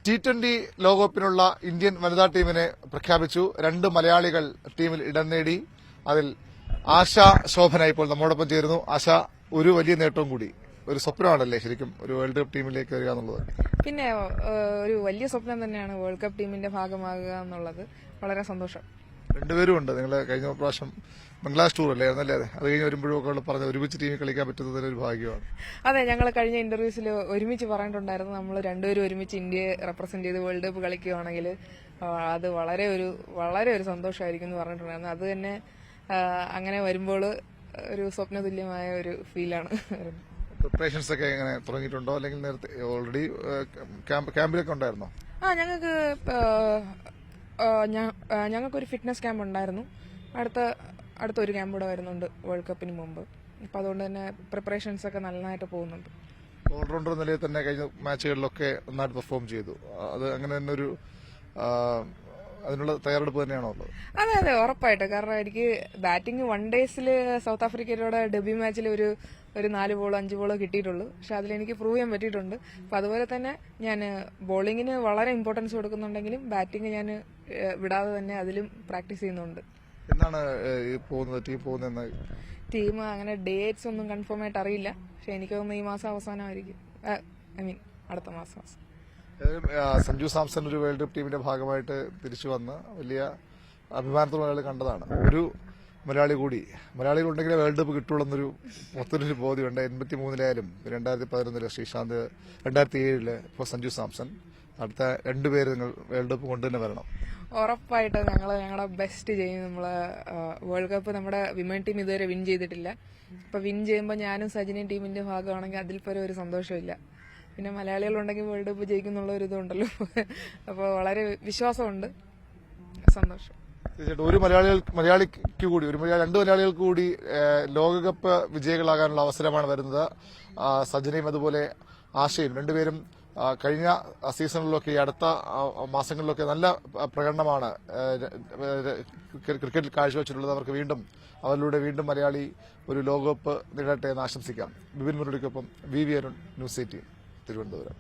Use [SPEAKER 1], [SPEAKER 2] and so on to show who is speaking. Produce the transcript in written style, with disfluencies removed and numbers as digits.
[SPEAKER 1] T20 ലോകകപ്പിനുള്ള Indian വനിതാ ടീമിനെ പ്രഖ്യാപിച്ചു. 2 മലയാളികൾ ടീമിൽ ഇടം നേടി. അതിൽ ആശ ശോഭന ഇപ്പോൾ നമ്മോടൊപ്പം ചേരുന്നു. ആശ, ഒരു വലിയ നേട്ടവും കൂടി, ഒരു സ്വപ്നമാണല്ലേ ശരിക്കും ഒരു വേൾഡ് കപ്പ് ടീമിലേക്ക് വരിക എന്നുള്ളത്?
[SPEAKER 2] പിന്നെ ഒരു വലിയ സ്വപ്നം തന്നെയാണ് വേൾഡ് കപ്പ് ടീമിന്റെ ഭാഗമാകുക എന്നുള്ളത്. വളരെ സന്തോഷം.
[SPEAKER 1] രണ്ടുപേരും ഉണ്ട്. നിങ്ങൾ കഴിഞ്ഞ പ്രാവശ്യം ബംഗ്ലാദേശ് ടൂർ അല്ലേ ആയിരുന്നല്ലേ? അത് കഴിഞ്ഞ് വരുമ്പോഴും ഒക്കെ പറഞ്ഞ് ഒരുമിച്ച് ടീമിൽ കളിക്കാൻ പറ്റുന്നത് ഒരു ഭാഗ്യമാണ്.
[SPEAKER 2] അതെ, ഞങ്ങൾ കഴിഞ്ഞ ഇന്റർവ്യൂസിൽ ഒരുമിച്ച് പറഞ്ഞിട്ടുണ്ടായിരുന്നു, നമ്മൾ രണ്ടുപേരും ഒരുമിച്ച് ഇന്ത്യയെ റെപ്രസെന്റ് ചെയ്ത് വേൾഡ് കപ്പ് കളിക്കുകയാണെങ്കിൽ അത് വളരെ ഒരു സന്തോഷമായിരിക്കും എന്ന് പറഞ്ഞിട്ടുണ്ടായിരുന്നു. അത് തന്നെ അങ്ങനെ വരുമ്പോൾ ഒരു സ്വപ്നതുല്യമായ ഒരു ഫീലാണ്.
[SPEAKER 1] പ്രിപ്പറേഷൻസ് ഒക്കെ എങ്ങനെ തുടങ്ങിയിട്ടുണ്ടോ, അല്ലെങ്കിൽ നേരത്തെ ഓൾറെഡി ക്യാമ്പിലൊക്കെ ഉണ്ടായിരുന്നോ?
[SPEAKER 2] ഞങ്ങൾക്കൊരു ഫിറ്റ്നസ് ക്യാമ്പ് ഉണ്ടായിരുന്നു. അടുത്തൊരു ക്യാമ്പ് കൂടെ വരുന്നുണ്ട് വേൾഡ് കപ്പിന് മുമ്പ്. അപ്പൊ അതുകൊണ്ട് തന്നെ പ്രിപ്പറേഷൻസ് ഒക്കെ നന്നായിട്ട് പോകുന്നുണ്ട്.
[SPEAKER 1] ഓൾറൗണ്ടർ നിലയിൽ തന്നെ കഴിഞ്ഞ മാച്ചുകളിലൊക്കെ നന്നായിട്ട് പെർഫോം ചെയ്തു. അത് അങ്ങനെ തന്നെ ഒരു അതിനുള്ള തയ്യാറെടുപ്പ് തന്നെയാണോ ഉള്ളത്?
[SPEAKER 2] അതെ, ഉറപ്പായിട്ട്. കാരണം എനിക്ക് ബാറ്റിംഗ് 1 ഡേയ്സിൽ സൗത്ത് ആഫ്രിക്കയുടെ ഡെബ്യൂ മാച്ചിൽ ഒരു 4 ബോളോ 5 ബോളോ കിട്ടിയിട്ടുള്ളൂ. പക്ഷെ അതിലെനിക്ക് പ്രൂവ് ചെയ്യാൻ പറ്റിയിട്ടുണ്ട്. അപ്പൊ അതുപോലെ തന്നെ ഞാൻ ബോളിങ്ങിന് വളരെ ഇമ്പോർട്ടൻസ് കൊടുക്കുന്നുണ്ടെങ്കിലും ബാറ്റിംഗ് ഞാൻ വിടാതെ തന്നെ അതിലും പ്രാക്ടീസ് ചെയ്യുന്നുണ്ട്.
[SPEAKER 1] എന്നാണ് ടീം പോകുന്നതെന്ന്?
[SPEAKER 2] ടീം അങ്ങനെ ഡേറ്റ്സ് ഒന്നും കൺഫേം ആയിട്ട് അറിയില്ല. പക്ഷെ എനിക്ക് തോന്നുന്നു ഈ മാസം അവസാനമായിരിക്കും. അടുത്ത മാസം.
[SPEAKER 1] സഞ്ജു സാംസൺ ഒരു വേൾഡ് കപ്പ് ടീമിന്റെ ഭാഗമായിട്ട് തിരിച്ചു വന്ന് വലിയ അഭിമാനത്തോടെ കണ്ടതാണ്. ഒരു മലയാളികളുണ്ടെങ്കിലേ വേൾഡ് കപ്പ് കിട്ടുള്ളൂ മൊത്തത്തിലൊരു ബോധ്യമുണ്ട്. 83-ലായാലും 2011 ശ്രീശാന്ത്, 2007 ഇപ്പോൾ സഞ്ജു സാംസൺ. അടുത്ത 2 പേര് നിങ്ങൾ വേൾഡ് കപ്പ് കൊണ്ട് തന്നെ വരണം.
[SPEAKER 2] ഉറപ്പായിട്ട് ഞങ്ങളുടെ ബെസ്റ്റ് ചെയ്യും. നമ്മള് വേൾഡ് കപ്പ് നമ്മുടെ വിമൻ ടീം ഇതുവരെ വിൻ ചെയ്തിട്ടില്ല. അപ്പൊ വിൻ ചെയ്യുമ്പോൾ ഞാനും സജിനയും ടീമിന്റെ ഭാഗമാണെങ്കിൽ അതിൽ പരം ഒരു സന്തോഷമില്ല. പിന്നെ മലയാളികളുണ്ടെങ്കിൽ വേൾഡ് കപ്പ് ജയിക്കുന്നുള്ള ഒരു ഇതുണ്ടല്ലോ. അപ്പോൾ വളരെ വിശ്വാസമുണ്ട്, സന്തോഷം.
[SPEAKER 1] തീർച്ചയായിട്ടും ഒരു മലയാളിക്ക് കൂടി 2 മലയാളികൾക്ക് കൂടി ലോകകപ്പ് വിജയികളാകാനുള്ള അവസരമാണ് വരുന്നത്. സജിനയും അതുപോലെ ആശയും രണ്ടുപേരും കഴിഞ്ഞ സീസണിലൊക്കെ അടുത്ത മാസങ്ങളിലൊക്കെ നല്ല പ്രകടനമാണ് ക്രിക്കറ്റിൽ കാഴ്ചവെച്ചിട്ടുള്ളത്. അവരിലൂടെ വീണ്ടും മലയാളി ഒരു ലോകകപ്പ് നേടട്ടെ എന്ന് ആശംസിക്കാം. ബിപിൻ മുരളിക്കൊപ്പം VV അരുൺ, ന്യൂസ് 18 തിരുവനന്തപുരം.